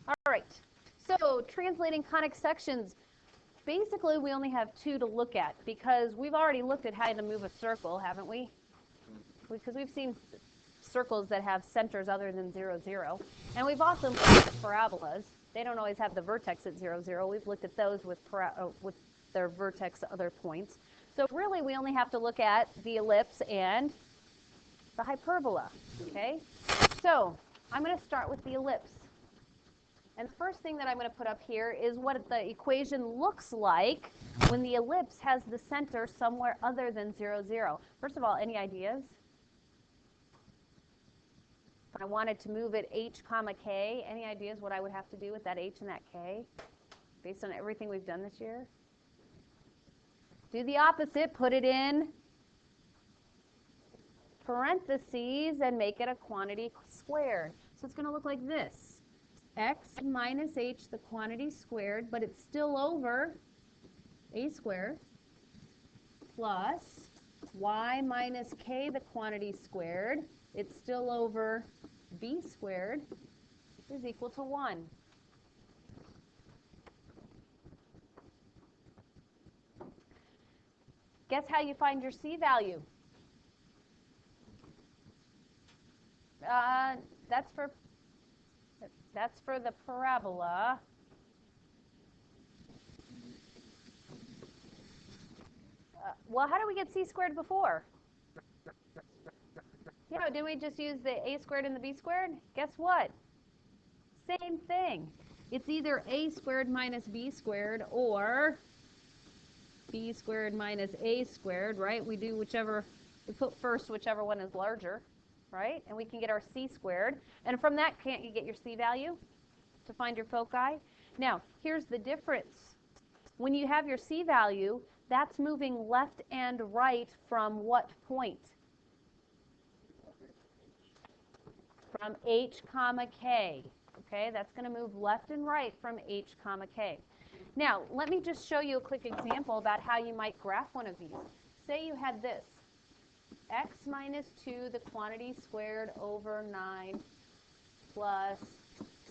All right, so translating conic sections. Basically, we only have two to look at because we've already looked at how to move a circle, haven't we? Because we've seen circles that have centers other than 0, 0. And we've also looked at parabolas. They don't always have the vertex at 0, 0. We've looked at those with their vertex at other points. So really, we only have to look at the ellipse and the hyperbola, okay? So I'm going to start with the ellipse. And the first thing that I'm going to put up here is what the equation looks like when the ellipse has the center somewhere other than 0, 0. First of all, any ideas? If I wanted to move it h comma k, any ideas what I would have to do with that h and that k based on everything we've done this year? Do the opposite, put it in parentheses and make it a quantity squared. So it's going to look like this. X minus h, the quantity squared, but it's still over a squared, plus y minus k, the quantity squared, it's still over b squared, is equal to 1. Guess how you find your c value? That's for the parabola. Well, how did we get c squared before? Yeah, didn't we just use the a squared and the b squared? Guess what? Same thing. It's either a squared minus b squared or b squared minus a squared, right? We do whichever, we put first whichever one is larger, right? And we can get our c squared. And from that, can't you get your c value to find your foci? Now, here's the difference. When you have your c value, that's moving left and right from what point? From h comma k. Okay, that's going to move left and right from h comma k. Now, let me just show you a quick example about how you might graph one of these. Say you had this, x minus 2, the quantity squared over 9, plus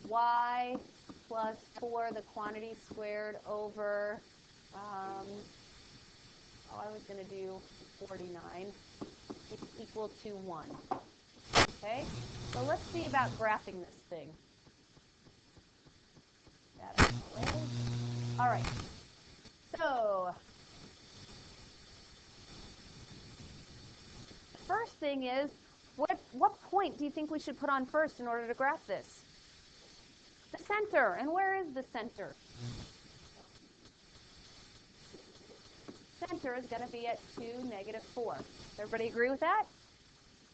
y plus 4, the quantity squared over, I was going to do 49, is equal to 1. Okay, so let's see about graphing this thing. All right, so first thing is, what point do you think we should put on first in order to graph this? The center. And where is the center? Center is going to be at 2, negative 4. Does everybody agree with that?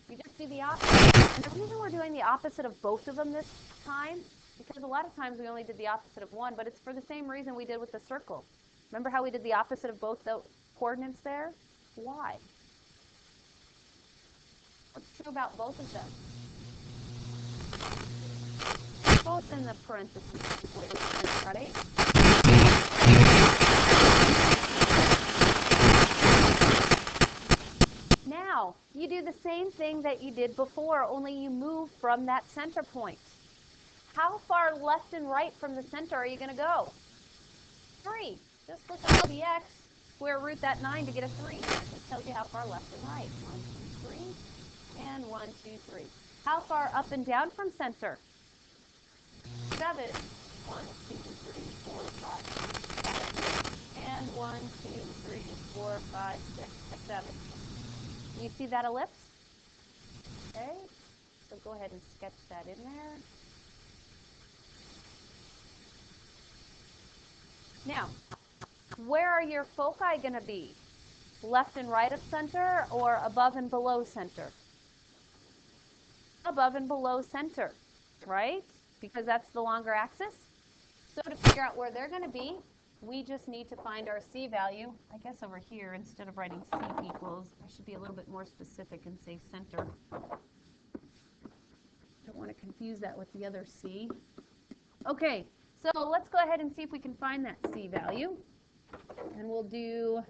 You just do the opposite. And the reason we're doing the opposite of both of them this time, because a lot of times we only did the opposite of one, but it's for the same reason we did with the circle. Remember how we did the opposite of both the coordinates there? Why? What's true about both of them? Both in the parentheses, right? Now, you do the same thing that you did before, only you move from that center point. How far left and right from the center are you going to go? 3. Just look at the x, square root that 9 to get a 3. It tells you how far left and right. 1, 2, 3, and 1, 2, 3. How far up and down from center? 7. 1, 2, 3, 4, 5, 6, and 1, 2, 3, 4, 5, 6, 7. You see that ellipse? Okay, so go ahead and sketch that in there. Now, where are your foci going to be? Left and right of center or above and below center? Above and below center, right? Because that's the longer axis. So to figure out where they're going to be, we just need to find our c value. I guess over here, instead of writing c equals, I should be a little bit more specific and say center. Don't want to confuse that with the other c. Okay, so let's go ahead and see if we can find that c value. And we'll do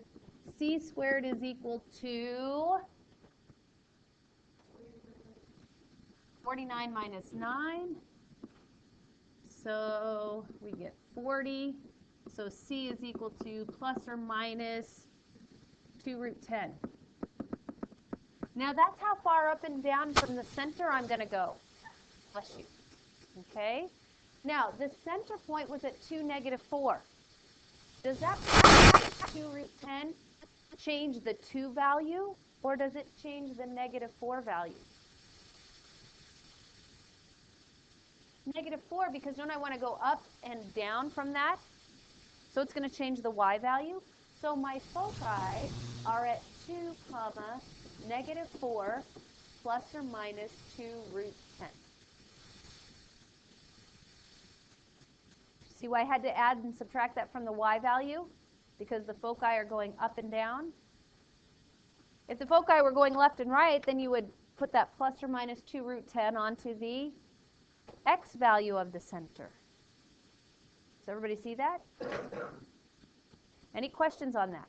c squared is equal to 49 minus 9. So we get 40. So C is equal to plus or minus 2 root 10. Now that's how far up and down from the center I'm going to go. Bless you. Okay? Now, the center point was at 2, -4. Does that 2 root 10 change the 2 value, or does it change the -4 value? -4, because don't I want to go up and down from that? So it's going to change the y value. So my foci are at 2, -4 plus or minus 2 root 10. See why I had to add and subtract that from the y value? Because the foci are going up and down. If the foci were going left and right, then you would put that plus or minus 2 root 10 onto the x value of the center. Does everybody see that? Any questions on that?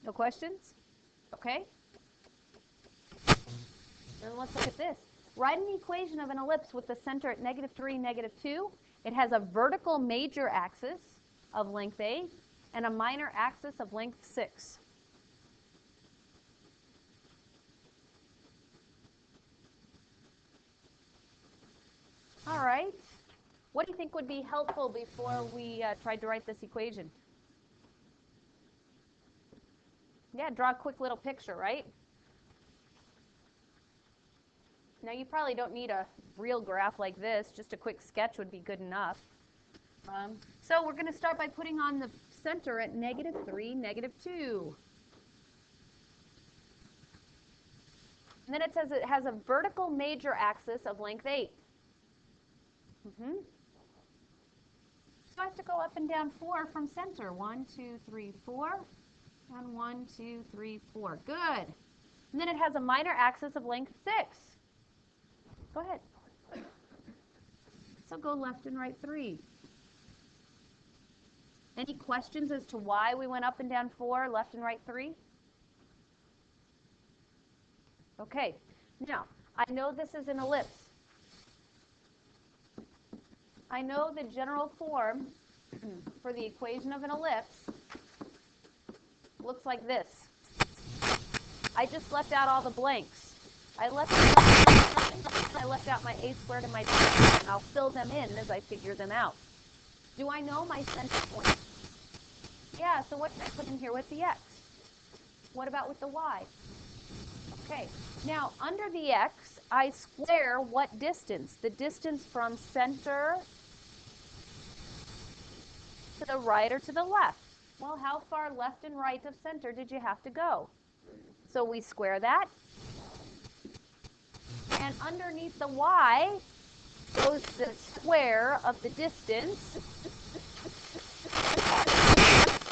No questions? Okay. Then let's look at this. Write an equation of an ellipse with the center at -3, -2. It has a vertical major axis of length 8 and a minor axis of length 6. All right. What do you think would be helpful before we tried to write this equation? Yeah, draw a quick little picture, right? Now, you probably don't need a real graph like this. Just a quick sketch would be good enough. So we're going to start by putting on the center at -3, -2. And then it says it has a vertical major axis of length 8. So I have to go up and down 4 from center. 1, 2, 3, 4. And 1, 2, 3, 4. Good. And then it has a minor axis of length 6. Go ahead. So go left and right 3. Any questions as to why we went up and down 4, left and right 3? Okay. Now, I know this is an ellipse. I know the general form for the equation of an ellipse looks like this. I just left out all the blanks. I left out my a squared and my b squared, and I'll fill them in as I figure them out. Do I know my center point? Yeah, so what did I put in here with the x? What about with the y? Okay, now under the x, I square what distance? The distance from center to the right or to the left. Well, how far left and right of center did you have to go? So we square that. And underneath the y goes the square of the distance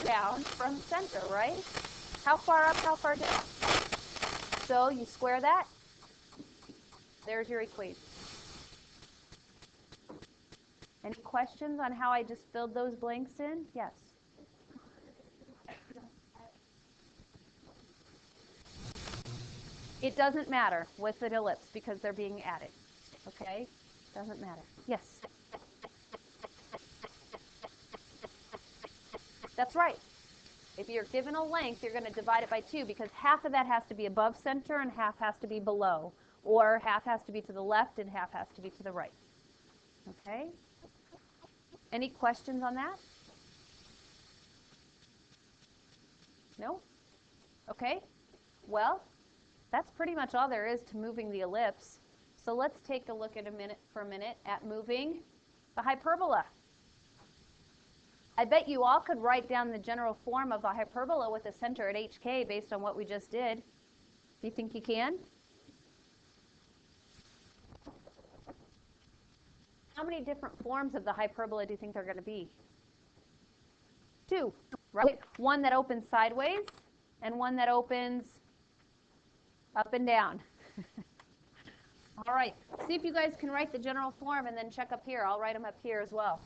down from center, right? How far up, how far down? So you square that. There's your equation. Any questions on how I just filled those blanks in? Yes. It doesn't matter with an ellipse because they're being added. Okay? Doesn't matter. Yes. That's right. If you're given a length, you're going to divide it by 2 because half of that has to be above center and half has to be below. Or half has to be to the left and half has to be to the right. Okay? Any questions on that? No? Okay. Well, that's pretty much all there is to moving the ellipse. So let's take a look at for a minute at moving the hyperbola. I bet you all could write down the general form of a hyperbola with a center at HK based on what we just did. Do you think you can? How many different forms of the hyperbola do you think there are going to be? 2, right? One that opens sideways and one that opens up and down. All right, see if you guys can write the general form and then check up here. I'll write them up here as well.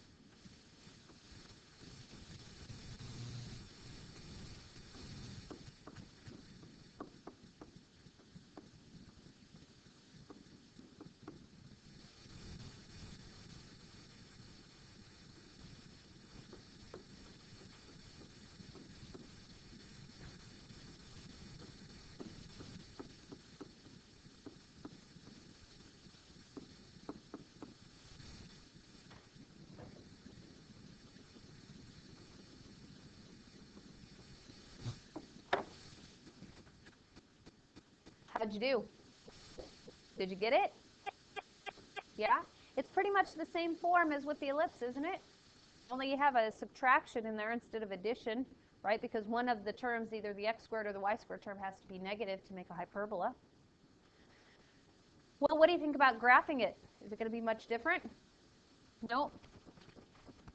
How'd you do? Did you get it? Yeah? It's pretty much the same form as with the ellipse, isn't it? Only you have a subtraction in there instead of addition, right? Because one of the terms, either the x squared or the y squared term, has to be negative to make a hyperbola. Well, what do you think about graphing it? Is it going to be much different? Nope.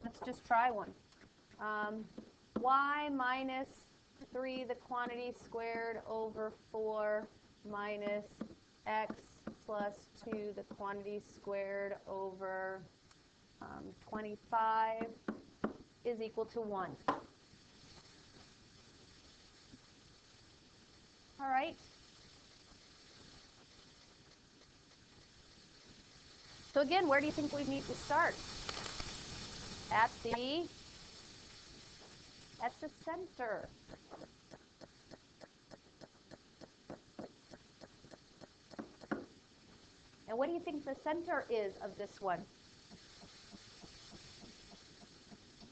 Let's just try one. Y minus 3 the quantity squared over 4 minus x plus 2 the quantity squared over 25 is equal to 1. All right. So again, where do you think we need to start? At the center. And what do you think the center is of this one?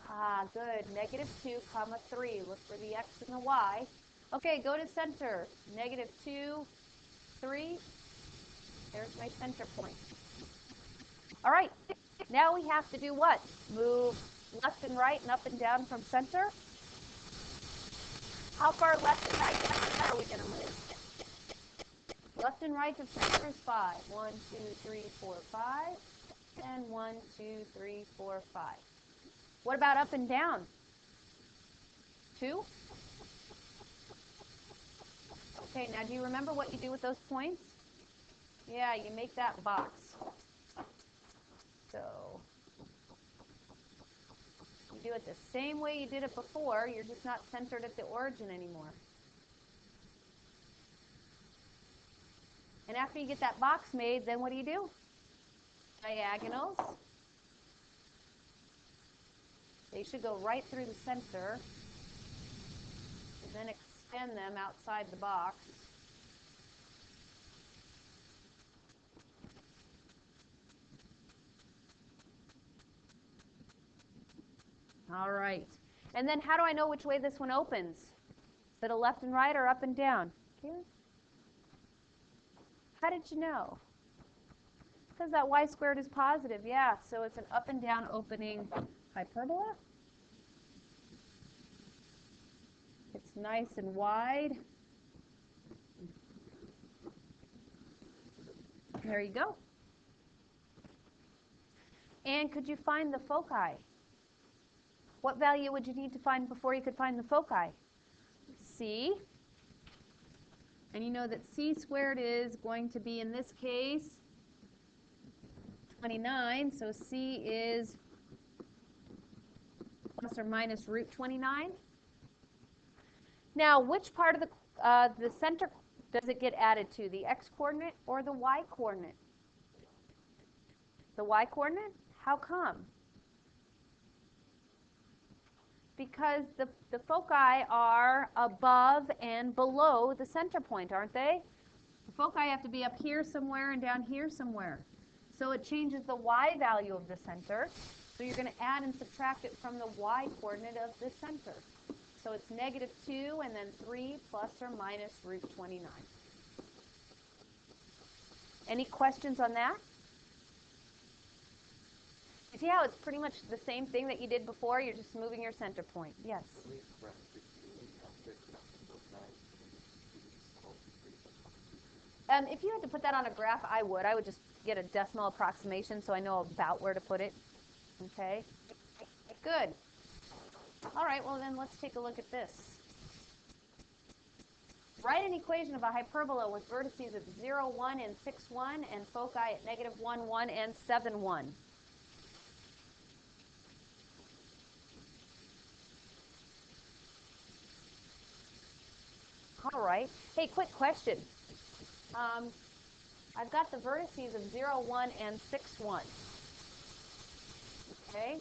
Ah, good. Negative 2, comma 3. Look for the x and the y. Okay, go to center. Negative 2, 3. There's my center point. All right. Now we have to do what? Move left and right and up and down from center. How far left and right are we going to move? Left and right of center is 5. 1, 2, 3, 4, 5. And 1, 2, 3, 4, 5. What about up and down? 2? Okay, now do you remember what you do with those points? Yeah, you make that box. So you do it the same way you did it before, you're just not centered at the origin anymore. And after you get that box made, then what do? Diagonals. They should go right through the center, and then extend them outside the box. All right. And then how do I know which way this one opens? Is it a left and right or up and down? Here? How did you know? Because that y squared is positive. Yeah, so it's an up and down opening hyperbola. It's nice and wide. There you go. And could you find the foci? What value would you need to find before you could find the foci? C. And you know that c squared is going to be, in this case, 29. So c is plus or minus root 29. Now, which part of the center does it get added to, the x-coordinate or the y-coordinate? The y-coordinate? How come? Because the foci are above and below the center point, aren't they? The foci have to be up here somewhere and down here somewhere. So it changes the y value of the center. So you're going to add and subtract it from the y-coordinate of the center. So it's negative 2 and then 3 plus or minus root 29. Any questions on that? You see how it's pretty much the same thing that you did before? You're just moving your center point. Yes? If you had to put that on a graph, I would just get a decimal approximation so I know about where to put it. Okay? Good. All right, well then let's take a look at this. Write an equation of a hyperbola with vertices of 0, 1, and 6, 1, and foci at negative 1, 1, and 7, 1. All right. Hey, quick question. I've got the vertices of 0, 1, and 6, 1. Okay,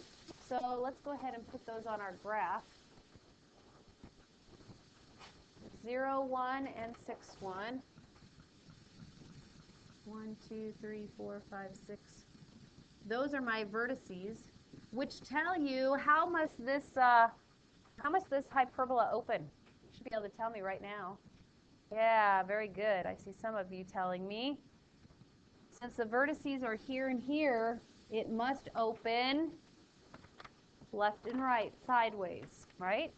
so let's go ahead and put those on our graph. 0, 1, and 6, 1. 1, 2, 3, 4, 5, 6. Those are my vertices, which tell you how must this hyperbola open. You should be able to tell me right now. Yeah, very good. I see some of you telling me. Since the vertices are here and here, it must open left and right, sideways, right?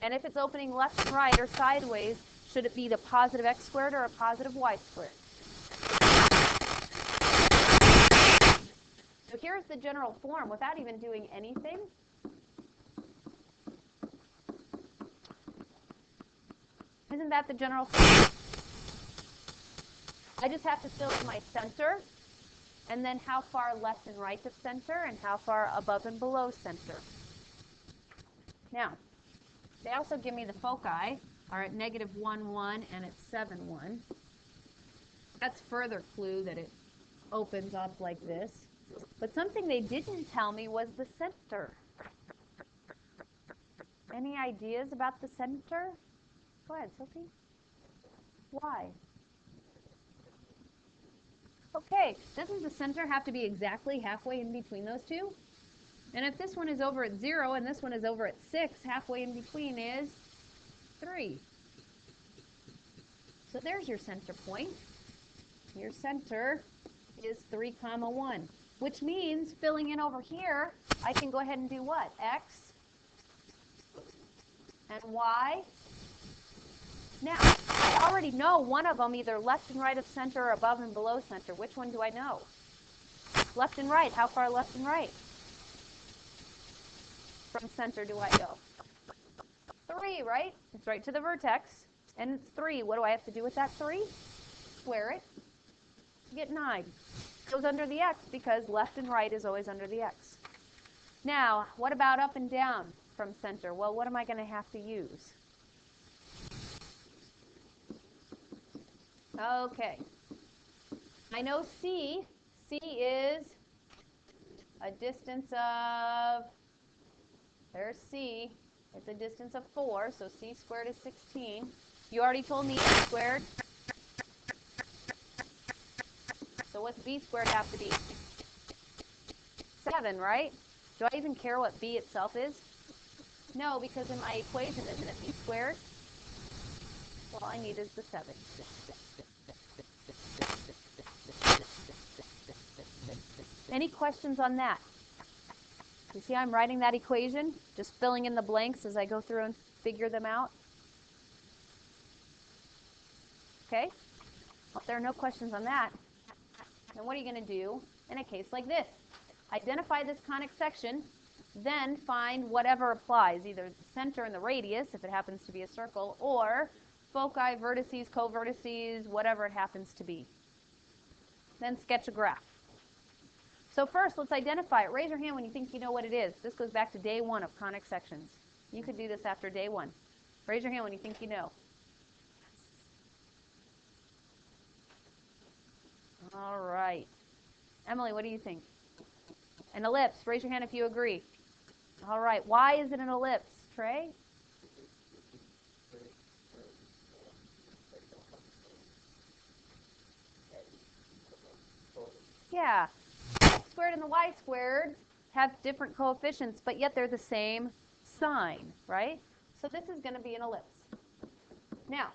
And if it's opening left and right or sideways, should it be the positive x squared or a positive y squared? So here's the general form without even doing anything. Isn't that the general form? I just have to fill in my center, and then how far left and right of center, and how far above and below center. Now, they also give me the foci are at -1, 1 and at 7, 1. That's further clue that it opens up like this. But something they didn't tell me was the center. Any ideas about the center? Go ahead, Sophie. Why? Okay, doesn't the center have to be exactly halfway in between those two? And if this one is over at 0 and this one is over at 6, halfway in between is 3. So there's your center point. Your center is 3, 1, which means filling in over here, I can go ahead and do what? X and Y. Now, I already know one of them, either left and right of center or above and below center. Which one do I know? Left and right. How far left and right from center do I go? 3, right? It's right to the vertex. And it's 3. What do I have to do with that 3? Square it. Get 9. Goes under the x because left and right is always under the x. Now, what about up and down from center? Well, what am I going to have to use? Okay. I know C. C is a distance of, there's C. It's a distance of 4, so C squared is 16. You already told me A squared. So what's B squared have to be? 7, right? Do I even care what B itself is? No, because in my equation, isn't it B squared? All I need is the 7. Any questions on that? You see I'm writing that equation, just filling in the blanks as I go through and figure them out. Okay? Well, if there are no questions on that, then what are you going to do in a case like this? Identify this conic section, then find whatever applies, either the center and the radius, if it happens to be a circle, or foci, vertices, co-vertices, whatever it happens to be. Then sketch a graph. So first, let's identify it. Raise your hand when you think you know what it is. This goes back to day 1 of conic sections. You could do this after day 1. Raise your hand when you think you know. All right. Emily, what do you think? An ellipse. Raise your hand if you agree. All right. Why is it an ellipse? Trey? Yeah. X squared and the y squared have different coefficients, but yet they're the same sign, right? So this is going to be an ellipse. Now,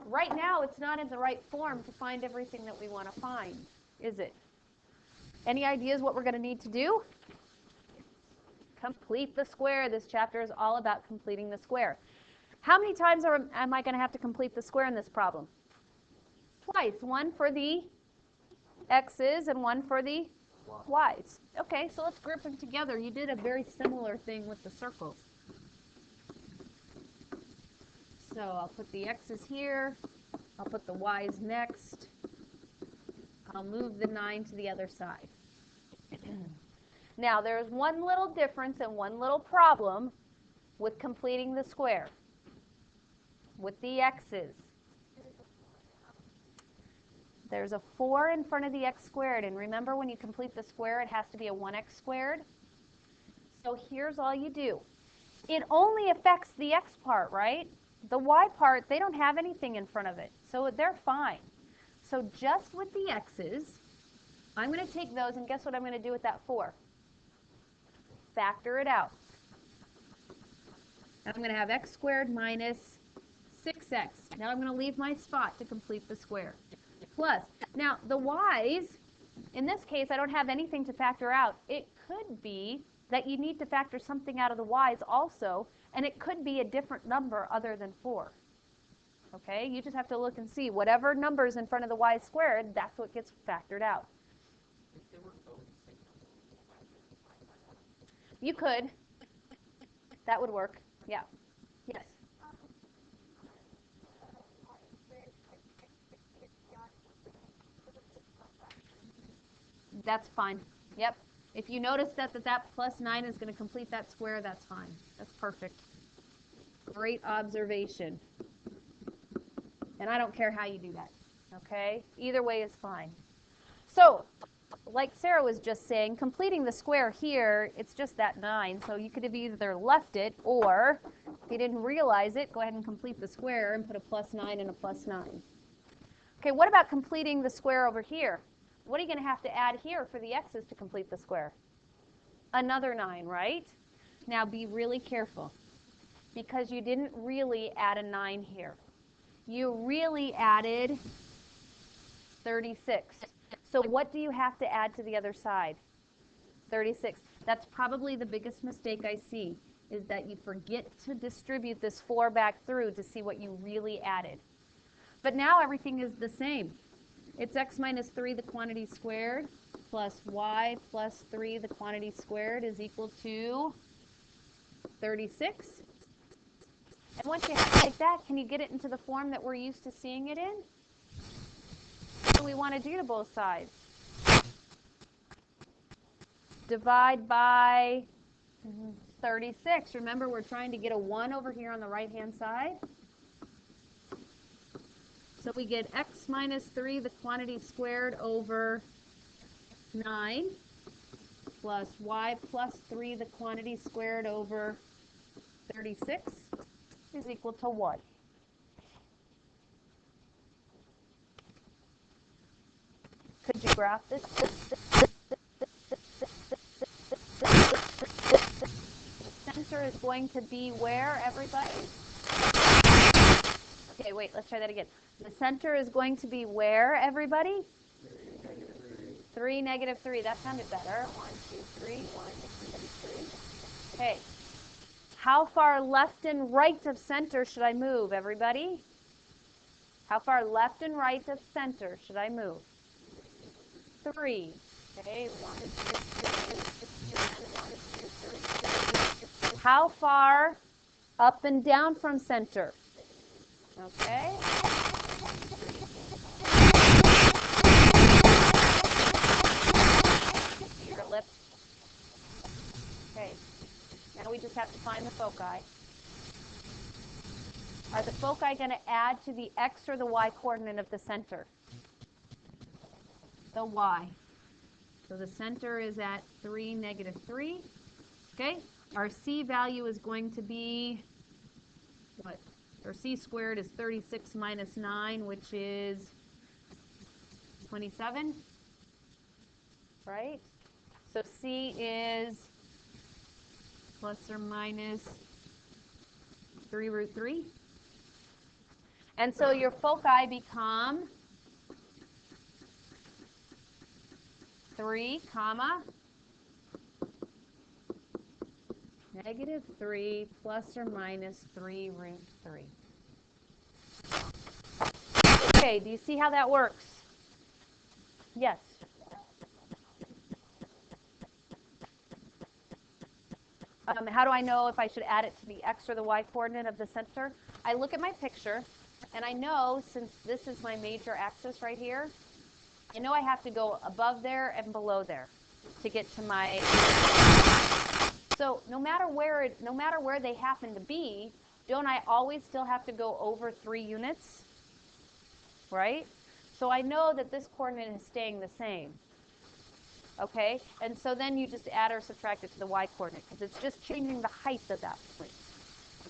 right now it's not in the right form to find everything that we want to find, is it? Any ideas what we're going to need to do? Complete the square. This chapter is all about completing the square. How many times am I going to have to complete the square in this problem? Twice. One for the x's and one for the y's. Okay, so let's group them together. You did a very similar thing with the circles. So I'll put the x's here. I'll put the y's next. I'll move the 9 to the other side. Now, there's one little difference and one little problem with completing the square with the x's. There's a 4 in front of the x squared, and remember when you complete the square, it has to be a 1x squared. So here's all you do. It only affects the x part, right? The y part, they don't have anything in front of it, so they're fine. So just with the x's, I'm going to take those, and guess what I'm going to do with that 4? Factor it out. I'm going to have x squared minus 6x. Now I'm going to leave my spot to complete the square. Plus, now the y's, in this case, I don't have anything to factor out. It could be that you need to factor something out of the y's also, and it could be a different number other than 4. Okay, you just have to look and see. Whatever number's in front of the y squared, that's what gets factored out. You could. That would work. Yeah. Yes. That's fine. Yep. If you notice that plus 9 is going to complete that square, that's fine. That's perfect. Great observation. And I don't care how you do that. Okay? Either way is fine. So, like Sarah was just saying, completing the square here, it's just that 9. So you could have either left it, or if you didn't realize it, go ahead and complete the square and put a plus 9 and a plus 9. Okay, what about completing the square over here? What are you going to have to add here for the x's to complete the square? Another 9, right? Now be really careful, because you didn't really add a 9 here. You really added 36. So what do you have to add to the other side? 36. That's probably the biggest mistake I see, is that you forget to distribute this 4 back through to see what you really added. But now everything is the same. It's x minus 3, the quantity squared, plus y plus 3, the quantity squared, is equal to 36. And once you have it like that, can you get it into the form that we're used to seeing it in? What do we want to do to both sides? Divide by 36. Remember, we're trying to get a 1 over here on the right-hand side. So we get x minus 3, the quantity squared, over 9, plus y plus 3, the quantity squared, over 36, is equal to what? Could you graph this? Center is going to be where, everybody? Okay, wait, let's try that again. The center is going to be where, everybody? 3, negative 3. That sounded better. 1, 2, 3. 1, 2, 3. Okay. How far left and right of center should I move, everybody? How far left and right of center should I move? 3. Okay. 1, 2, 3. How far up and down from center? Okay. Lift. Okay. Now we just have to find the foci. Are the foci going to add to the x or the y coordinate of the center? The y. So the center is at 3, negative 3. Okay. Our c value is going to be what? Or c squared is 36 minus 9, which is 27, right? So c is plus or minus 3 root 3. And so your foci become 3, comma, negative 3 plus or minus 3 root 3. Okay, do you see how that works? Yes. How do I know if I should add it to the x or the y coordinate of the center? I look at my picture, and I know, since this is my major axis right here, I know I have to go above there and below there to get to my... So no matter where they happen to be, don't I always still have to go over 3 units? Right? So I know that this coordinate is staying the same. Okay? And so then you just add or subtract it to the y coordinate, because it's just changing the height of that point.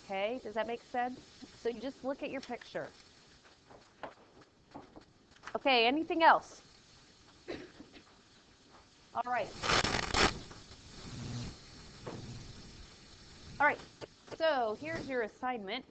Okay? Does that make sense? So you just look at your picture. Okay, anything else? All right. All right, so here's your assignment.